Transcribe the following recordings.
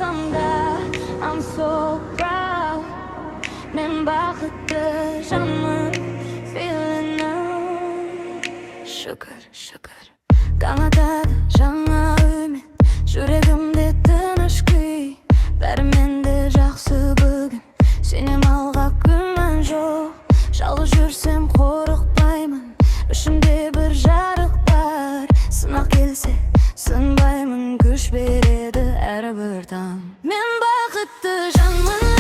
bulsam da I'm so proud. Men baqitli canman feeling now. Şükür, şükür Qanatadi жаңа ümit Жүрегімде тыныш күй Бәрі менде жақсы бүгін Сенем алға күмән жоқ Жалғыз жүрсем қорықпаймын Ішімде бір жарық бар Сынақ келсе сынбаймын Күш береді әрбір таң Мен бақытты жанмын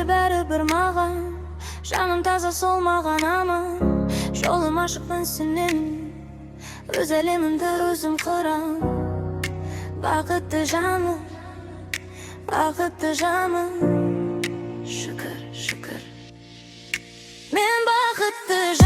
Бәрібір маған Жаным таза сол маған аман Жолым ашықпын сенен Өз әлемімді өзім құрам Бақытты жаным Шүкір, шүкір Мен бақытты жаным